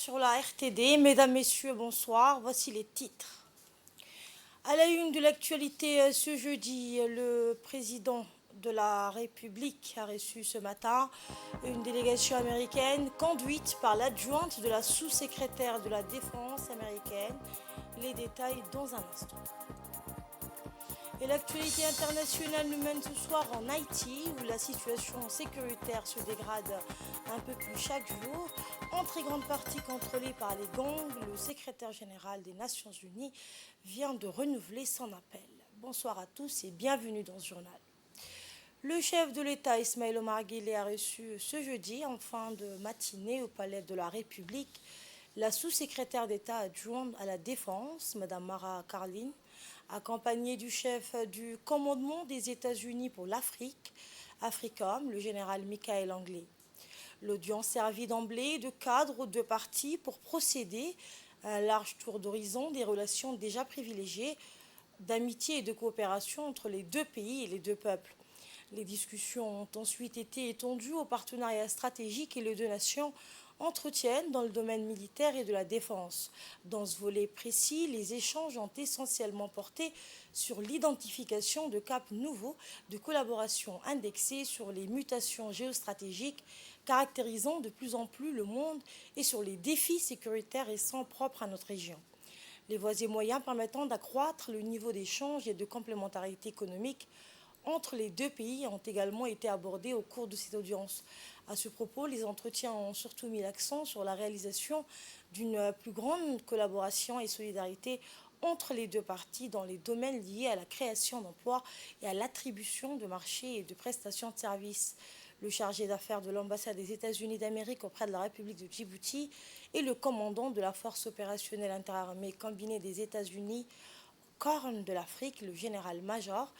sur la RTD. Mesdames, Messieurs, bonsoir. Voici les titres. À la une de l'actualité ce jeudi, le président de la République a reçu ce matin une délégation américaine conduite par l'adjointe de la sous-secrétaire de la Défense américaine. Les détails dans un instant. Et l'actualité internationale nous mène ce soir en Haïti, où la situation sécuritaire se dégrade un peu plus chaque jour. En très grande partie contrôlée par les gangs, le secrétaire général des Nations Unies vient de renouveler son appel. Bonsoir à tous et bienvenue dans ce journal. Le chef de l'État, Ismaël Omar Guelleh, a reçu ce jeudi, en fin de matinée, au Palais de la République, la sous-secrétaire d'État adjointe à la Défense, Mme Mara Karlin, accompagnée du chef du commandement des États-Unis pour l'Afrique, AFRICOM, le général Michael Anglais. L'audience servit d'emblée de cadre aux deux parties pour procéder à un large tour d'horizon des relations déjà privilégiées d'amitié et de coopération entre les deux pays et les deux peuples. Les discussions ont ensuite été étendues au partenariat stratégique que les deux nations entretiennent dans le domaine militaire et de la défense. Dans ce volet précis, les échanges ont essentiellement porté sur l'identification de caps nouveaux de collaboration indexés sur les mutations géostratégiques caractérisant de plus en plus le monde et sur les défis sécuritaires récents propres à notre région. Les voies et moyens permettant d'accroître le niveau d'échange et de complémentarité économique entre les deux pays ont également été abordés au cours de cette audience. À ce propos, les entretiens ont surtout mis l'accent sur la réalisation d'une plus grande collaboration et solidarité entre les deux parties dans les domaines liés à la création d'emplois et à l'attribution de marchés et de prestations de services. Le chargé d'affaires de l'ambassade des États-Unis d'Amérique auprès de la République de Djibouti et le commandant de la force opérationnelle interarmée combinée des États-Unis Corne de l'Afrique, le général-major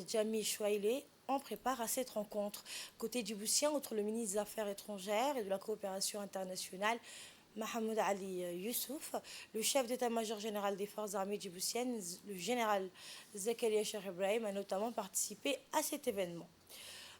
Jami Chouailé, en prépare à cette rencontre. Côté djiboutien, outre le ministre des Affaires étrangères et de la coopération internationale, Mohamed Ali Youssouf, le chef d'état-major général des forces armées djiboutiennes, le général Zakaria Cheikh Ibrahim, a notamment participé à cet événement.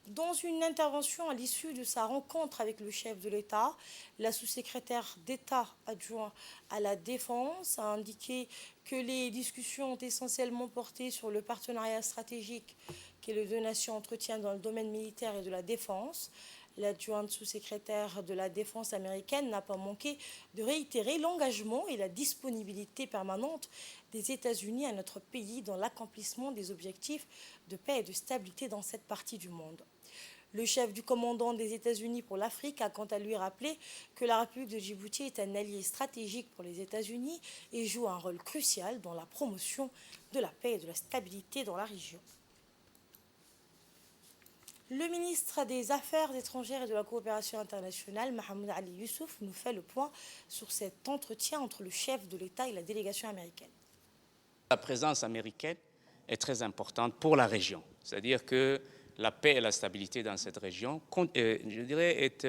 Dans une intervention à l'issue de sa rencontre avec le chef de l'État, la sous-secrétaire d'État adjoint à la Défense a indiqué que les discussions ont essentiellement porté sur le partenariat stratégique que les deux nations entretiennent dans le domaine militaire et de la défense. L'adjointe sous-secrétaire de la Défense américaine n'a pas manqué de réitérer l'engagement et la disponibilité permanente des États-Unis à notre pays dans l'accomplissement des objectifs de paix et de stabilité dans cette partie du monde. Le chef du commandant des États-Unis pour l'Afrique a quant à lui rappelé que la République de Djibouti est un allié stratégique pour les États-Unis et joue un rôle crucial dans la promotion de la paix et de la stabilité dans la région. Le ministre des Affaires étrangères et de la coopération internationale, Mohamed Ali Youssouf, nous fait le point sur cet entretien entre le chef de l'État et la délégation américaine. La présence américaine est très importante pour la région. C'est-à-dire que la paix et la stabilité dans cette région, je dirais, est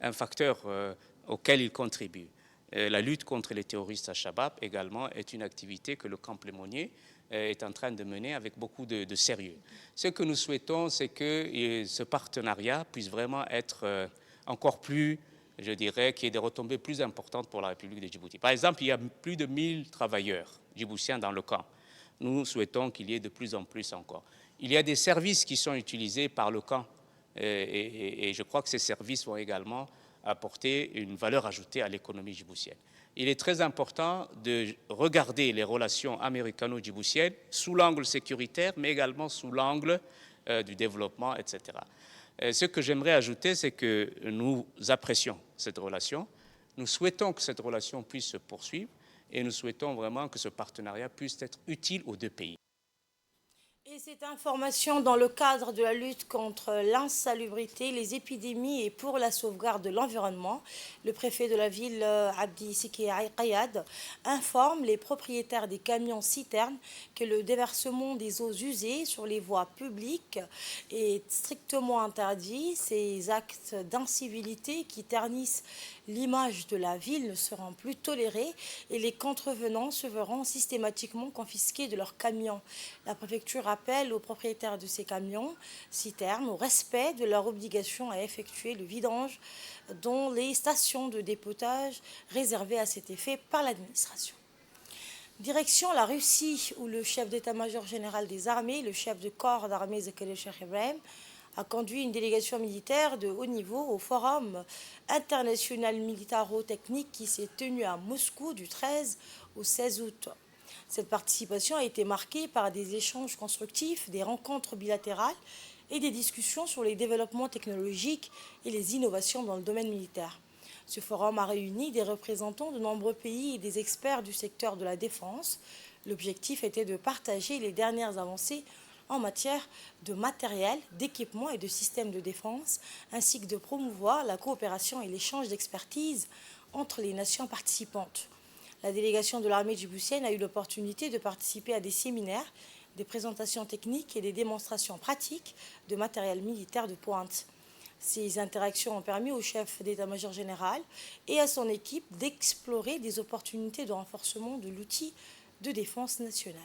un facteur auquel il contribue. La lutte contre les terroristes à Shabab également est une activité que le camp Lémonier est en train de mener avec beaucoup de sérieux. Ce que nous souhaitons, c'est que ce partenariat puisse vraiment être encore plus, je dirais, qu'il y ait des retombées plus importantes pour la République de Djibouti. Par exemple, il y a plus de 1000 travailleurs djiboutiens dans le camp. Nous souhaitons qu'il y ait de plus en plus encore. Il y a des services qui sont utilisés par le camp et je crois que ces services vont également apporter une valeur ajoutée à l'économie djiboutienne. Il est très important de regarder les relations américano-djiboutiennes sous l'angle sécuritaire, mais également sous l'angle du développement, etc. Ce que j'aimerais ajouter, c'est que nous apprécions cette relation. Nous souhaitons que cette relation puisse se poursuivre et nous souhaitons vraiment que ce partenariat puisse être utile aux deux pays. Et cette information dans le cadre de la lutte contre l'insalubrité, les épidémies et pour la sauvegarde de l'environnement, le préfet de la ville, Abdi Siki Kayad, informe les propriétaires des camions citernes que le déversement des eaux usées sur les voies publiques est strictement interdit. Ces actes d'incivilité qui ternissent l'image de la ville ne sera plus tolérée et les contrevenants se verront systématiquement confisqués de leurs camions. La préfecture appelle aux propriétaires de ces camions citernes au respect de leur obligation à effectuer le vidange dans les stations de dépotage réservées à cet effet par l'administration. Direction la Russie, où le chef d'état-major général des armées, le chef de corps d'armée Zakharya Cheikh Ibrahim, a conduit une délégation militaire de haut niveau au Forum international militaro-technique qui s'est tenu à Moscou du 13 au 16 août. Cette participation a été marquée par des échanges constructifs, des rencontres bilatérales et des discussions sur les développements technologiques et les innovations dans le domaine militaire. Ce forum a réuni des représentants de nombreux pays et des experts du secteur de la défense. L'objectif était de partager les dernières avancées en matière de matériel, d'équipement et de systèmes de défense, ainsi que de promouvoir la coopération et l'échange d'expertise entre les nations participantes. La délégation de l'armée djiboutienne a eu l'opportunité de participer à des séminaires, des présentations techniques et des démonstrations pratiques de matériel militaire de pointe. Ces interactions ont permis au chef d'état-major général et à son équipe d'explorer des opportunités de renforcement de l'outil de défense nationale.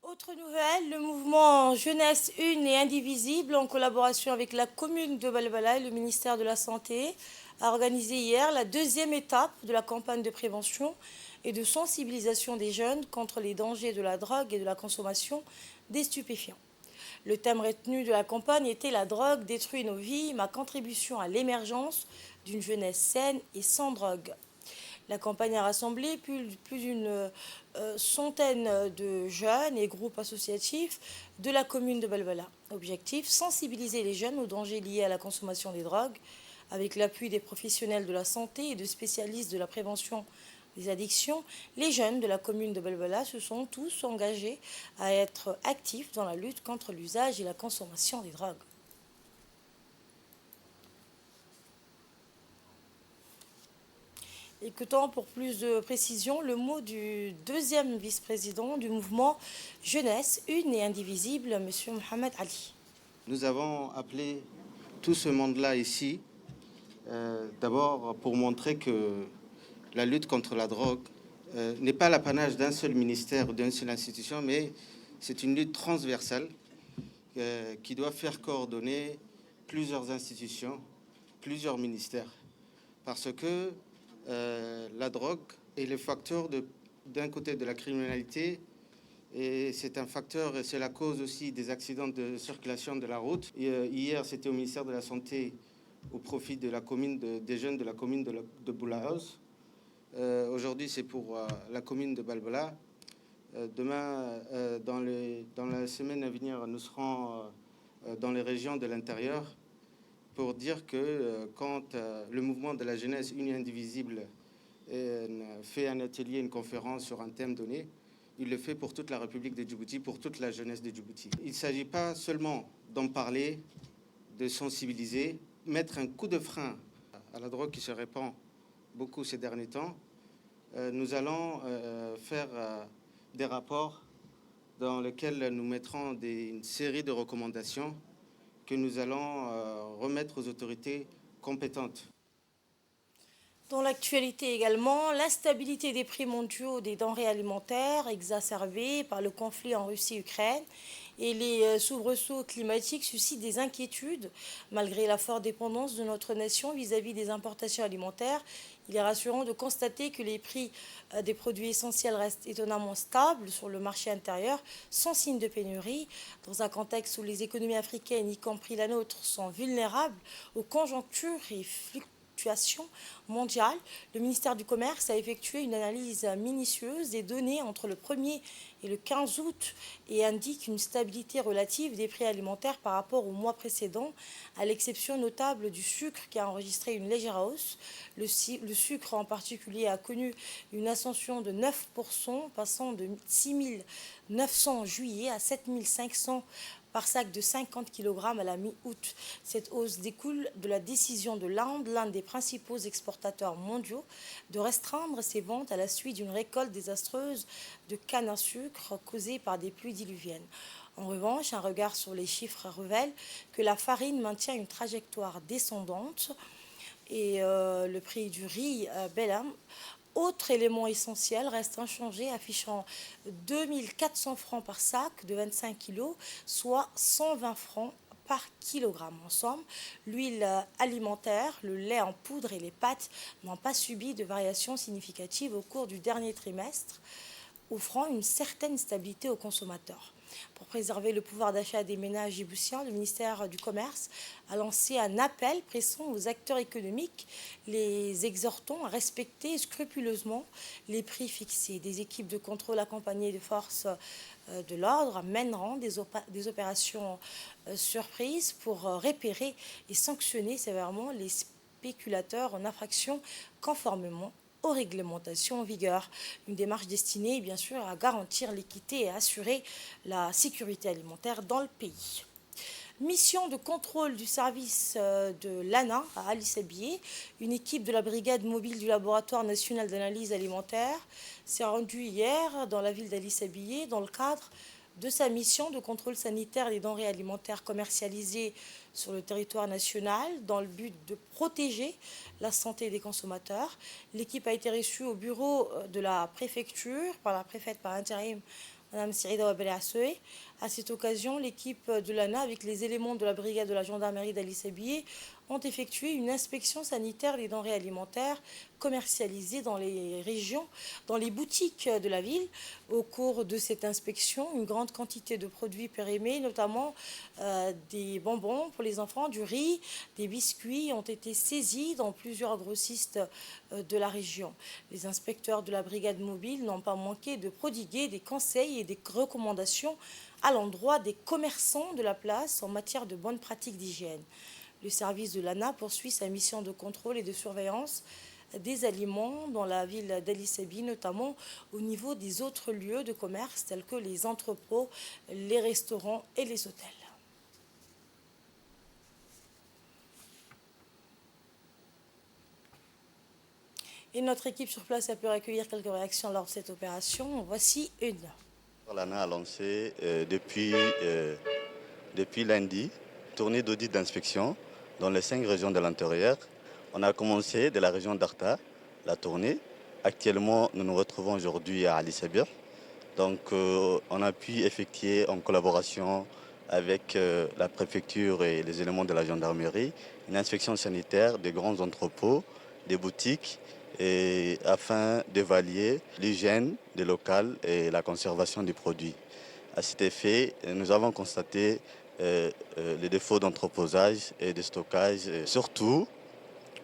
Autre nouvelle, le mouvement Jeunesse Une et Indivisible, en collaboration avec la commune de Balbala et le ministère de la Santé, a organisé hier la deuxième étape de la campagne de prévention et de sensibilisation des jeunes contre les dangers de la drogue et de la consommation des stupéfiants. Le thème retenu de la campagne était « La drogue détruit nos vies, ma contribution à l'émergence d'une jeunesse saine et sans drogue ». La campagne a rassemblé plus d'une centaine de jeunes et groupes associatifs de la commune de Balbala. Objectif, sensibiliser les jeunes aux dangers liés à la consommation des drogues, avec l'appui des professionnels de la santé et de spécialistes de la prévention des addictions. Les jeunes de la commune de Balbala se sont tous engagés à être actifs dans la lutte contre l'usage et la consommation des drogues. Écoutons pour plus de précision le mot du deuxième vice-président du mouvement Jeunesse Une et Indivisible, M. Mohamed Ali. Nous avons appelé tout ce monde-là ici, d'abord pour montrer que la lutte contre la drogue n'est pas l'apanage d'un seul ministère ou d'une seule institution, mais c'est une lutte transversale qui doit faire coordonner plusieurs institutions, plusieurs ministères, parce que la drogue est le facteur d'un côté de la criminalité, et c'est un facteur, et c'est la cause aussi des accidents de circulation de la route. Hier, c'était au ministère de la Santé au profit de la commune des jeunes de la commune de Boulahaus. Aujourd'hui, c'est pour la commune de Balbala. Demain, dans la semaine à venir, nous serons dans les régions de l'intérieur pour dire que quand le mouvement de la jeunesse unie indivisible fait un atelier, une conférence sur un thème donné, il le fait pour toute la République de Djibouti, pour toute la jeunesse de Djibouti. Il ne s'agit pas seulement d'en parler, de sensibiliser, mettre un coup de frein à la drogue qui se répand beaucoup ces derniers temps. Nous allons faire des rapports dans lesquels nous mettrons une série de recommandations que nous allons remettre aux autorités compétentes. Dans l'actualité également, l'instabilité des prix mondiaux des denrées alimentaires exacerbée par le conflit en Russie-Ukraine et les soubresauts climatiques suscitent des inquiétudes. Malgré la forte dépendance de notre nation vis-à-vis des importations alimentaires, il est rassurant de constater que les prix des produits essentiels restent étonnamment stables sur le marché intérieur, sans signe de pénurie, dans un contexte où les économies africaines, y compris la nôtre, sont vulnérables aux conjonctures et fluctuations situation mondiale, le ministère du Commerce a effectué une analyse minutieuse des données entre le 1er et le 15 août et indique une stabilité relative des prix alimentaires par rapport au mois précédent, à l'exception notable du sucre qui a enregistré une légère hausse. Le sucre en particulier a connu une ascension de 9%, passant de 6 900 en juillet à 7 500 par sac de 50 kg à la mi-août. Cette hausse découle de la décision de l'Inde, l'un des principaux exportateurs mondiaux, de restreindre ses ventes à la suite d'une récolte désastreuse de canne à sucre causée par des pluies diluviennes. En revanche, un regard sur les chiffres révèle que la farine maintient une trajectoire descendante et le prix du riz Bellam, autre élément essentiel, reste inchangé, affichant 2 400 francs par sac de 25 kg, soit 120 francs par kilogramme. En somme, l'huile alimentaire, le lait en poudre et les pâtes n'ont pas subi de variations significatives au cours du dernier trimestre, offrant une certaine stabilité aux consommateurs. Pour préserver le pouvoir d'achat des ménages djiboutiens, le ministère du Commerce a lancé un appel pressant aux acteurs économiques, les exhortant à respecter scrupuleusement les prix fixés. Des équipes de contrôle accompagnées de forces de l'ordre mèneront des opérations surprises pour repérer et sanctionner sévèrement les spéculateurs en infraction conformément aux réglementations en vigueur. Une démarche destinée, bien sûr, à garantir l'équité et à assurer la sécurité alimentaire dans le pays. Mission de contrôle du service de l'ANA à Ali Sabié. Une équipe de la brigade mobile du laboratoire national d'analyse alimentaire s'est rendue hier dans la ville d'Ali Sabié dans le cadre de sa mission de contrôle sanitaire des denrées alimentaires commercialisées sur le territoire national dans le but de protéger la santé des consommateurs. L'équipe a été reçue au bureau de la préfecture par la préfète par intérim, Mme Sirida Ouabel-Assoué. À cette occasion, l'équipe de l'ANA, avec les éléments de la brigade de la gendarmerie d'Ali Sabié, ont effectué une inspection sanitaire des denrées alimentaires commercialisées dans les régions, dans les boutiques de la ville. Au cours de cette inspection, une grande quantité de produits périmés, notamment des bonbons pour les enfants, du riz, des biscuits, ont été saisis dans plusieurs grossistes de la région. Les inspecteurs de la brigade mobile n'ont pas manqué de prodiguer des conseils et des recommandations à l'endroit des commerçants de la place en matière de bonnes pratiques d'hygiène. Le service de l'ANA poursuit sa mission de contrôle et de surveillance des aliments dans la ville d'Ali Sabié, notamment au niveau des autres lieux de commerce tels que les entrepôts, les restaurants et les hôtels. Et notre équipe sur place a pu recueillir quelques réactions lors de cette opération. Voici une. L'ANA a lancé depuis lundi tournée d'audit d'inspection dans les 5 régions de l'intérieur. On a commencé de la région d'Arta, la tournée. Actuellement, nous nous retrouvons aujourd'hui à Ali Sabié. Donc, on a pu effectuer en collaboration avec la préfecture et les éléments de la gendarmerie une inspection sanitaire des grands entrepôts, des boutiques, et afin d'évaluer l'hygiène des locales et la conservation des produits. À cet effet, nous avons constaté les défauts d'entreposage et de stockage. Et surtout,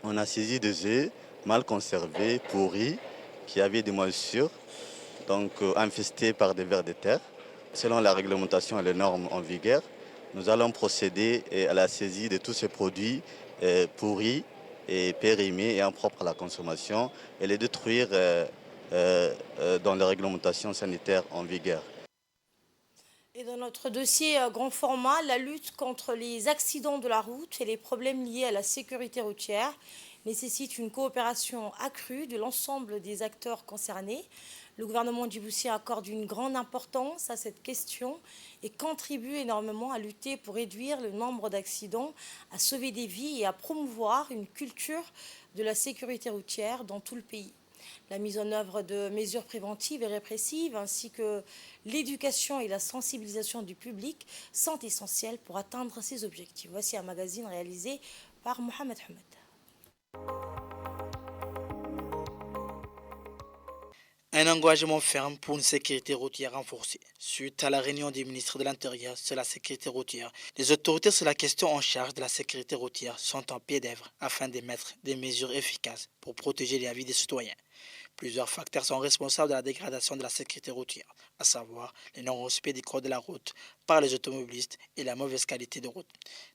on a saisi des œufs mal conservés, pourris, qui avaient des moisissures, donc infestés par des vers de terre. Selon la réglementation et les normes en vigueur, nous allons procéder à la saisie de tous ces produits pourris et périmés et impropres à la consommation et les détruire dans les réglementations sanitaires en vigueur. Et dans notre dossier grand format, la lutte contre les accidents de la route et les problèmes liés à la sécurité routière nécessite une coopération accrue de l'ensemble des acteurs concernés. Le gouvernement djiboutien accorde une grande importance à cette question et contribue énormément à lutter pour réduire le nombre d'accidents, à sauver des vies et à promouvoir une culture de la sécurité routière dans tout le pays. La mise en œuvre de mesures préventives et répressives ainsi que l'éducation et la sensibilisation du public sont essentielles pour atteindre ces objectifs. Voici un magazine réalisé par Mohamed Hamed. Un engagement ferme pour une sécurité routière renforcée. Suite à la réunion des ministres de l'Intérieur sur la sécurité routière, les autorités sur la question en charge de la sécurité routière sont en pied d'œuvre afin d'émettre des mesures efficaces pour protéger la vie des citoyens. Plusieurs facteurs sont responsables de la dégradation de la sécurité routière, à savoir le non-respect du code de la route par les automobilistes et la mauvaise qualité de route.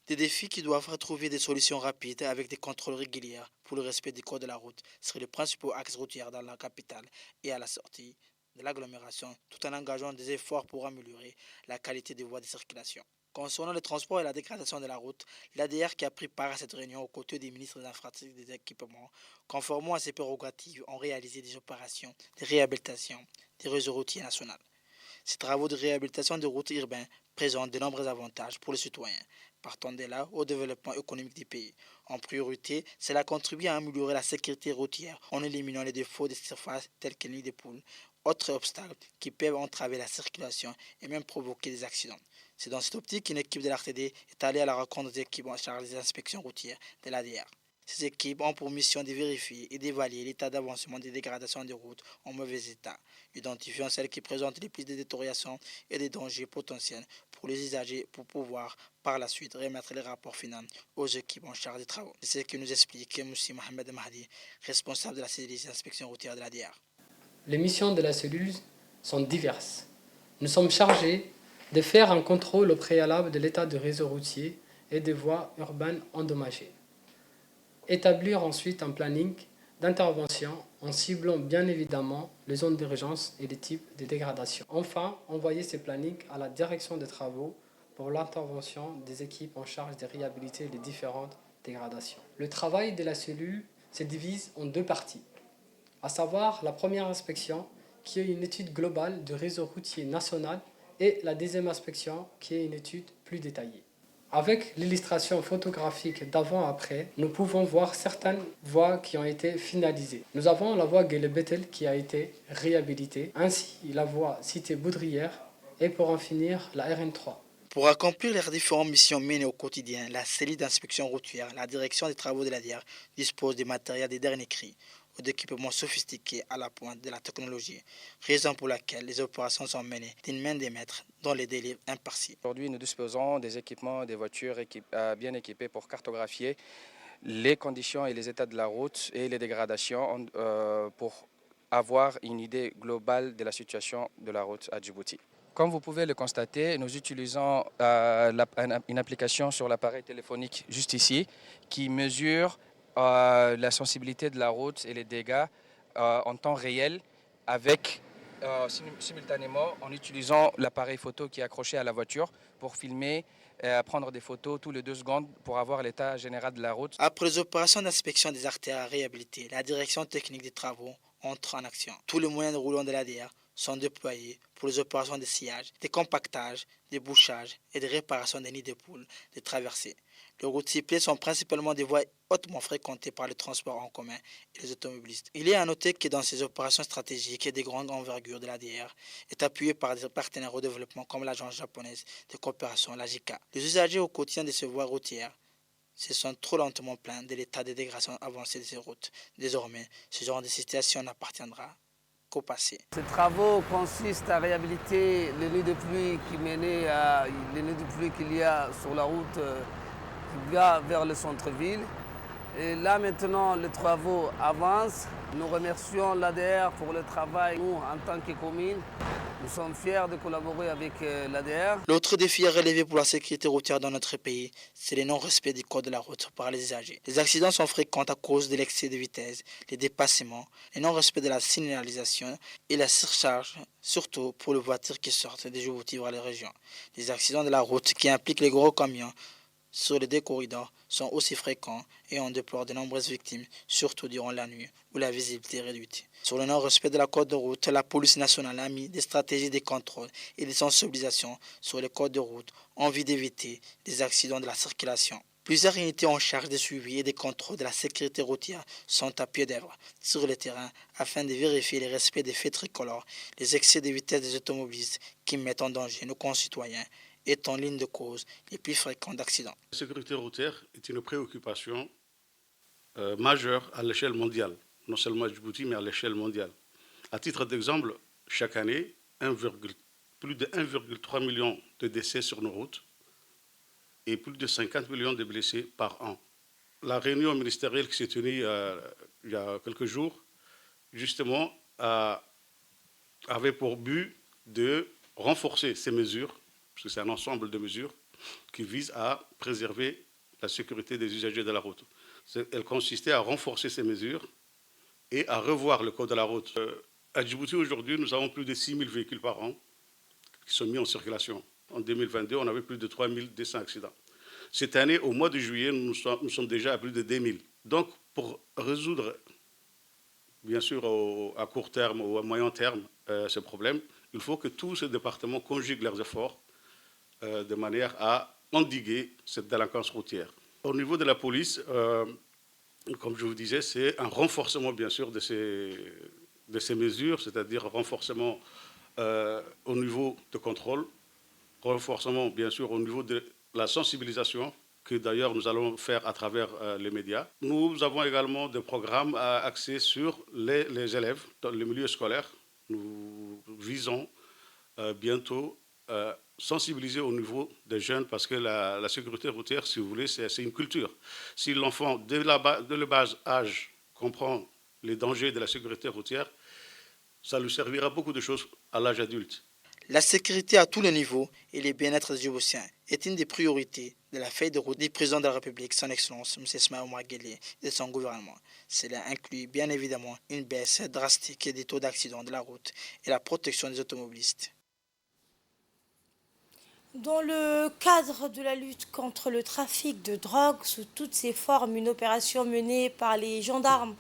Des défis qui doivent trouver des solutions rapides avec des contrôles réguliers pour le respect du code de la route sur les principaux axes routiers dans la capitale et à la sortie de l'agglomération, tout en engageant des efforts pour améliorer la qualité des voies de circulation. Concernant le transport et la dégradation de la route, l'ADR qui a pris part à cette réunion aux côtés des ministres des infrastructures et des équipements, conformément à ses prérogatives, ont réalisé des opérations de réhabilitation des réseaux routiers nationaux. Ces travaux de réhabilitation des routes urbaines présentent de nombreux avantages pour les citoyens, partant de là au développement économique du pays. En priorité, cela contribue à améliorer la sécurité routière en éliminant les défauts des surfaces tels que les nids de poules, autres obstacles qui peuvent entraver la circulation et même provoquer des accidents. C'est dans cette optique qu'une équipe de l'RTD est allée à la rencontre des équipes en charge des inspections routières de l'ADR. Ces équipes ont pour mission de vérifier et d'évaluer l'état d'avancement des dégradations des routes en mauvais état, identifiant celles qui présentent les plus de détérioration et des dangers potentiels pour les usagers pour pouvoir par la suite remettre les rapports finaux aux équipes en charge des travaux. C'est ce que nous explique M. Mohamed Mahdi, responsable de la cellule d'inspection routière de l'ADR. Les missions de la cellule sont diverses. Nous sommes chargés de faire un contrôle au préalable de l'état du réseau routier et des voies urbaines endommagées. Établir ensuite un planning d'intervention en ciblant bien évidemment les zones d'urgence et les types de dégradation. Enfin, envoyer ces plannings à la direction des travaux pour l'intervention des équipes en charge de réhabiliter les différentes dégradations. Le travail de la cellule se divise en deux parties, à savoir la première inspection qui est une étude globale du réseau routier national et la deuxième inspection qui est une étude plus détaillée. Avec l'illustration photographique d'avant-après, nous pouvons voir certaines voies qui ont été finalisées. Nous avons la voie Guélé-Bétel qui a été réhabilitée, ainsi la voie Cité-Boudrière et pour en finir la RN3. Pour accomplir leurs différentes missions menées au quotidien, la cellule d'inspection routière, la direction des travaux de l'ADR dispose des matériels des derniers cris ou d'équipements sophistiqués à la pointe de la technologie, raison pour laquelle les opérations sont menées d'une main de maître dans les délais impartis. Aujourd'hui, nous disposons des équipements, des voitures bien équipées pour cartographier les conditions et les états de la route et les dégradations pour avoir une idée globale de la situation de la route à Djibouti. Comme vous pouvez le constater, nous utilisons une application sur l'appareil téléphonique juste ici qui mesure la sensibilité de la route et les dégâts en temps réel avec simultanément en utilisant l'appareil photo qui est accroché à la voiture pour filmer et prendre des photos tous les 2 secondes pour avoir l'état général de la route. Après les opérations d'inspection des artères réhabilitées, la direction technique des travaux entre en action. Tous les moyens roulants de l'ADR sont déployés pour les opérations de sillage, de compactage, de bouchage et de réparation des nids de poules, de traversées. Les routes ciblées sont principalement des voies hautement fréquentées par le transport en commun et les automobilistes. Il est à noter que dans ces opérations stratégiques et de grande envergure de l'ADR est appuyé par des partenaires au développement comme l'agence japonaise de coopération, la JICA. Les usagers au quotidien de ces voies routières se sont trop lentement plaints de l'état de dégradation avancée de ces routes. Désormais, ce genre de situation n'appartiendra qu'au passé. Ces travaux consistent à réhabiliter les nids de pluie qu'il y a sur la route qui va vers le centre-ville. Et là maintenant, les travaux avancent. Nous remercions l'ADR pour le travail. Nous, en tant que commune, nous sommes fiers de collaborer avec l'ADR. L'autre défi à relever pour la sécurité routière dans notre pays, c'est le non-respect du code de la route par les usagers. Les accidents sont fréquents à cause de l'excès de vitesse, les dépassements, le non-respect de la signalisation et la surcharge, surtout pour les voitures qui sortent de Djibouti vers les régions. Les accidents de la route qui impliquent les gros camions sur les 2 corridors sont aussi fréquents et on déplore de nombreuses victimes, surtout durant la nuit où la visibilité est réduite. Sur le non-respect de la code de route, la police nationale a mis des stratégies de contrôle et de sensibilisation sur les codes de route en vue d'éviter des accidents de la circulation. Plusieurs unités en charge de suivi et de contrôle de la sécurité routière sont à pied d'œuvre sur le terrain afin de vérifier le respect des faits tricolores, les excès de vitesse des automobilistes qui mettent en danger nos concitoyens est en ligne de cause les plus fréquents d'accidents. La sécurité routière est une préoccupation majeure à l'échelle mondiale, non seulement à Djibouti, mais à l'échelle mondiale. À titre d'exemple, chaque année, plus de 1,3 million de décès sur nos routes et plus de 50 millions de blessés par an. La réunion ministérielle qui s'est tenue il y a quelques jours, justement, avait pour but de renforcer ces mesures, parce que c'est un ensemble de mesures qui visent à préserver la sécurité des usagers de la route. Elle consistait à renforcer ces mesures et à revoir le code de la route. À Djibouti, aujourd'hui, nous avons plus de 6 000 véhicules par an qui sont mis en circulation. En 2022, on avait plus de 3 200 accidents. Cette année, au mois de juillet, nous sommes déjà à plus de 2 000. Donc, pour résoudre, bien sûr, à court terme ou à moyen terme, ce problème, il faut que tous ces départements conjuguent leurs efforts de manière à endiguer cette délinquance routière. Au niveau de la police, comme je vous disais, c'est un renforcement, bien sûr, de ces mesures, c'est-à-dire renforcement au niveau de contrôle, renforcement, bien sûr, au niveau de la sensibilisation, que d'ailleurs nous allons faire à travers les médias. Nous avons également des programmes axés sur les élèves dans le milieu scolaire. Nous visons bientôt sensibiliser au niveau des jeunes parce que la sécurité routière, si vous voulez, c'est une culture. Si l'enfant, dès le bas âge, comprend les dangers de la sécurité routière, ça lui servira beaucoup de choses à l'âge adulte. La sécurité à tous les niveaux et le bien-être des Djiboutiens est une des priorités de la feuille de route du président de la République, son Excellence M. Ismaïla Omar Guelleh et de son gouvernement. Cela inclut bien évidemment une baisse drastique des taux d'accidents de la route et la protection des automobilistes. Dans le cadre de la lutte contre le trafic de drogue sous toutes ses formes, une opération menée par les gendarmes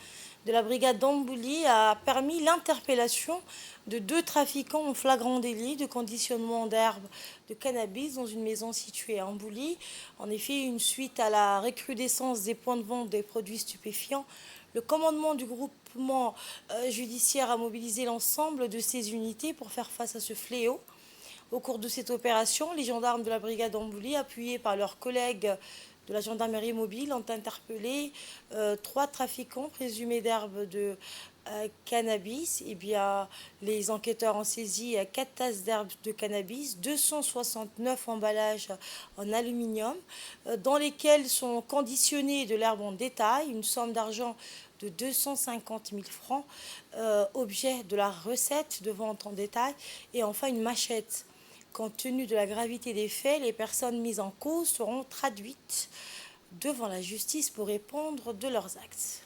de la brigade d'Ambouli a permis l'interpellation de 2 trafiquants en flagrant délit de conditionnement d'herbe de cannabis dans une maison située à Ambouli. En effet, une suite à la recrudescence des points de vente des produits stupéfiants, le commandement du groupement judiciaire a mobilisé l'ensemble de ses unités pour faire face à ce fléau. Au cours de cette opération, les gendarmes de la brigade d'Ambouli, appuyés par leurs collègues de la gendarmerie mobile, ont interpellé 3 trafiquants présumés d'herbe de cannabis. Eh bien, les enquêteurs ont saisi 4 tasses d'herbe de cannabis, 269 emballages en aluminium, dans lesquels sont conditionnés de l'herbe en détail, une somme d'argent de 250 000 francs, objet de la recette de vente en détail, et enfin une machette. Compte tenu de la gravité des faits, les personnes mises en cause seront traduites devant la justice pour répondre de leurs actes.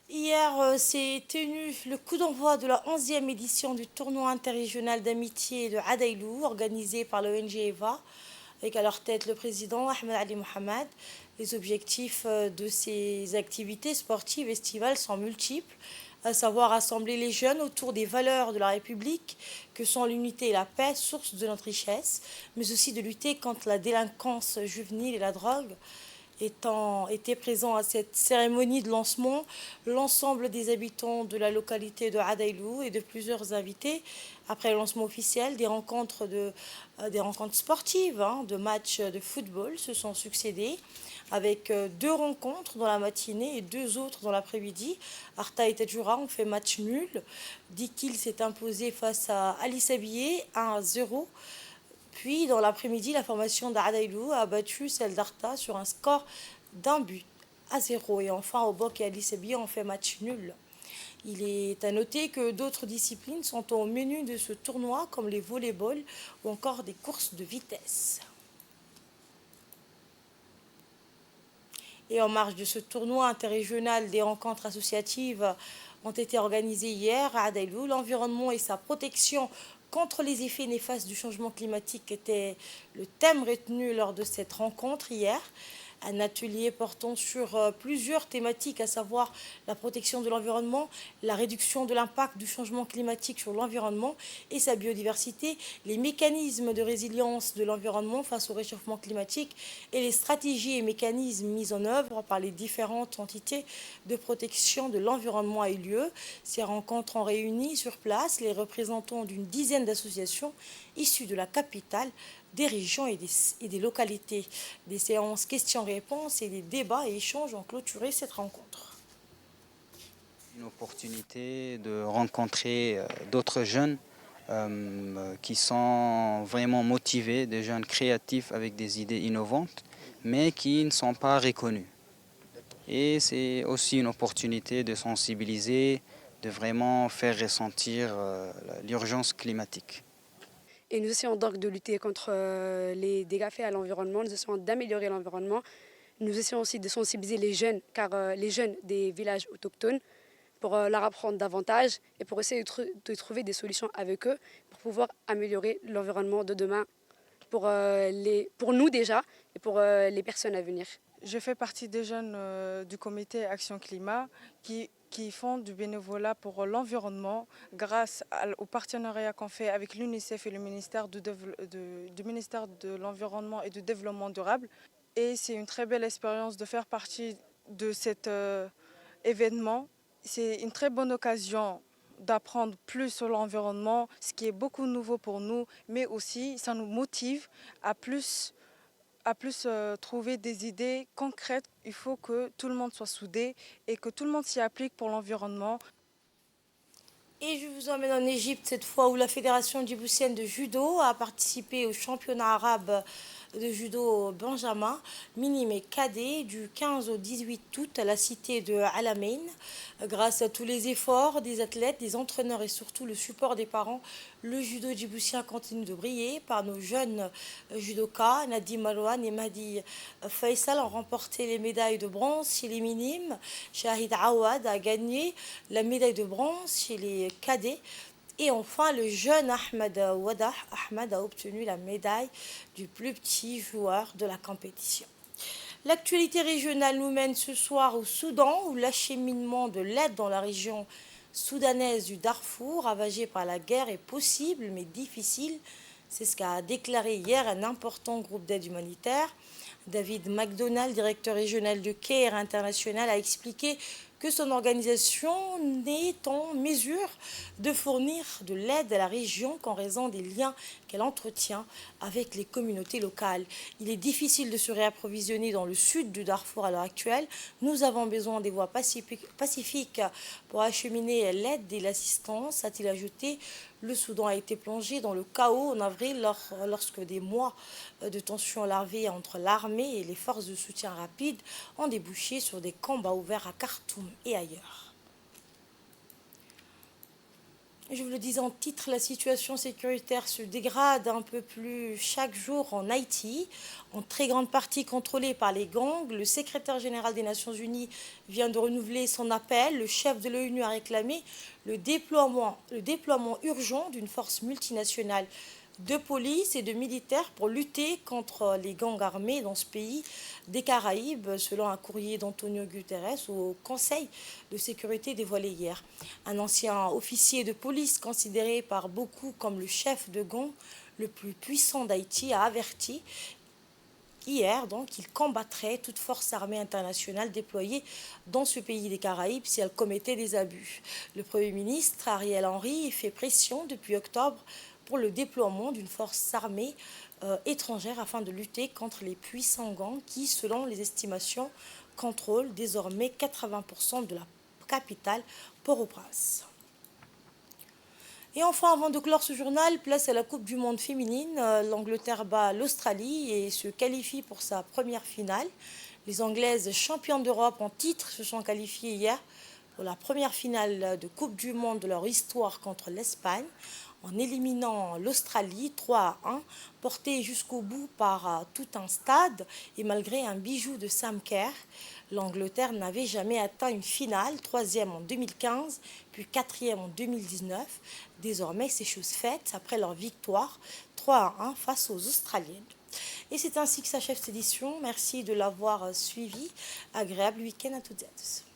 Hier s'est tenu le coup d'envoi de la 11e édition du tournoi interrégional d'amitié de Adaïlou, organisé par l'ONG EVA, avec à leur tête le président Ahmed Ali Mohamed. Les objectifs de ces activités sportives estivales sont multiples, à savoir rassembler les jeunes autour des valeurs de la République, que sont l'unité et la paix, source de notre richesse, mais aussi de lutter contre la délinquance juvénile et la drogue. Étant été présent à cette cérémonie de lancement, l'ensemble des habitants de la localité de Adaïlou et de plusieurs invités, après le lancement officiel, des rencontres sportives, de matchs de football se sont succédés, avec 2 rencontres dans la matinée et 2 autres dans l'après-midi. Arta et Tadjoura ont fait match nul. Dikil s'est imposé face à Ali Sabié 1-0. Puis, dans l'après-midi, la formation d'Adailou a battu celle d'Arta sur un score d'1-0. Et enfin, Obok et Ali Sebi ont fait match nul. Il est à noter que d'autres disciplines sont au menu de ce tournoi, comme les volley-ball ou encore des courses de vitesse. Et en marge de ce tournoi interrégional, des rencontres associatives ont été organisées hier à Adailou. L'environnement et sa protection contre les effets néfastes du changement climatique était le thème retenu lors de cette rencontre hier. Un atelier portant sur plusieurs thématiques, à savoir la protection de l'environnement, la réduction de l'impact du changement climatique sur l'environnement et sa biodiversité, les mécanismes de résilience de l'environnement face au réchauffement climatique et les stratégies et mécanismes mis en œuvre par les différentes entités de protection de l'environnement a eu lieu. Ces rencontres ont réuni sur place les représentants d'une dizaine d'associations issues de la capitale, des régions et des localités. Des séances questions-réponses et des débats et échanges ont clôturé cette rencontre. Une opportunité de rencontrer d'autres jeunes qui sont vraiment motivés, des jeunes créatifs avec des idées innovantes, mais qui ne sont pas reconnus. Et c'est aussi une opportunité de sensibiliser, de vraiment faire ressentir l'urgence climatique. Et nous essayons donc de lutter contre les dégâts faits à l'environnement, nous essayons d'améliorer l'environnement. Nous essayons aussi de sensibiliser les jeunes, car les jeunes des villages autochtones, pour leur apprendre davantage et pour essayer de trouver des solutions avec eux pour pouvoir améliorer l'environnement de demain pour nous déjà et pour les personnes à venir. Je fais partie des jeunes du comité Action Climat qui font du bénévolat pour l'environnement grâce au partenariat qu'on fait avec l'UNICEF et le ministère du ministère de l'Environnement et du Développement durable. Et c'est une très belle expérience de faire partie de cet événement. C'est une très bonne occasion d'apprendre plus sur l'environnement, ce qui est beaucoup nouveau pour nous, mais aussi ça nous motive à plus trouver des idées concrètes. Il faut que tout le monde soit soudé et que tout le monde s'y applique pour l'environnement. Et je vous emmène en Égypte cette fois où la Fédération djiboutienne de judo a participé au championnat arabe de judo Benjamin, minime et cadet du 15 au 18 août à la cité de Alamein. Grâce à tous les efforts des athlètes, des entraîneurs et surtout le support des parents, le judo djiboutien continue de briller. Par nos jeunes judokas, Nadim Marouane et Mahdi Faisal ont remporté les médailles de bronze chez les minimes. Shahid Awad a gagné la médaille de bronze chez les cadets. Et enfin, le jeune Ahmed Wadah a obtenu la médaille du plus petit joueur de la compétition. L'actualité régionale nous mène ce soir au Soudan, où l'acheminement de l'aide dans la région soudanaise du Darfour, ravagée par la guerre, est possible mais difficile. C'est ce qu'a déclaré hier un important groupe d'aide humanitaire. David McDonald, directeur régional de CARE International, a expliqué que son organisation n'est en mesure de fournir de l'aide à la région qu'en raison des liens qu'elle entretient avec les communautés locales. Il est difficile de se réapprovisionner dans le sud du Darfour à l'heure actuelle. Nous avons besoin des voies pacifiques pour acheminer l'aide et l'assistance, a-t-il ajouté. Le Soudan a été plongé dans le chaos en avril lorsque des mois de tensions larvées entre l'armée et les forces de soutien rapide ont débouché sur des combats ouverts à Khartoum et ailleurs. Je vous le disais en titre, la situation sécuritaire se dégrade un peu plus chaque jour en Haïti, en très grande partie contrôlée par les gangs. Le secrétaire général des Nations Unies vient de renouveler son appel. Le chef de l'ONU a réclamé le déploiement urgent d'une force multinationale de police et de militaires pour lutter contre les gangs armés dans ce pays des Caraïbes, selon un courrier d'Antonio Guterres au Conseil de sécurité dévoilé hier. Un ancien officier de police considéré par beaucoup comme le chef de gang le plus puissant d'Haïti a averti hier donc qu'il combattrait toute force armée internationale déployée dans ce pays des Caraïbes si elle commettait des abus. Le Premier ministre Ariel Henry fait pression depuis octobre pour le déploiement d'une force armée étrangère afin de lutter contre les puissants gangs qui, selon les estimations, contrôlent désormais 80% de la capitale, Port-au-Prince. Et enfin, avant de clore ce journal, place à la Coupe du Monde féminine. L'Angleterre bat l'Australie et se qualifie pour sa première finale. Les Anglaises, championnes d'Europe en titre, se sont qualifiées hier pour la première finale de Coupe du Monde de leur histoire contre l'Espagne, en éliminant l'Australie 3-1, portée jusqu'au bout par tout un stade et malgré un bijou de Sam Kerr. L'Angleterre n'avait jamais atteint une finale, 3e en 2015, puis 4e en 2019. Désormais, c'est chose faite après leur victoire 3-1 face aux Australiennes. Et c'est ainsi que s'achève cette édition. Merci de l'avoir suivi. Agréable week-end à toutes et à tous.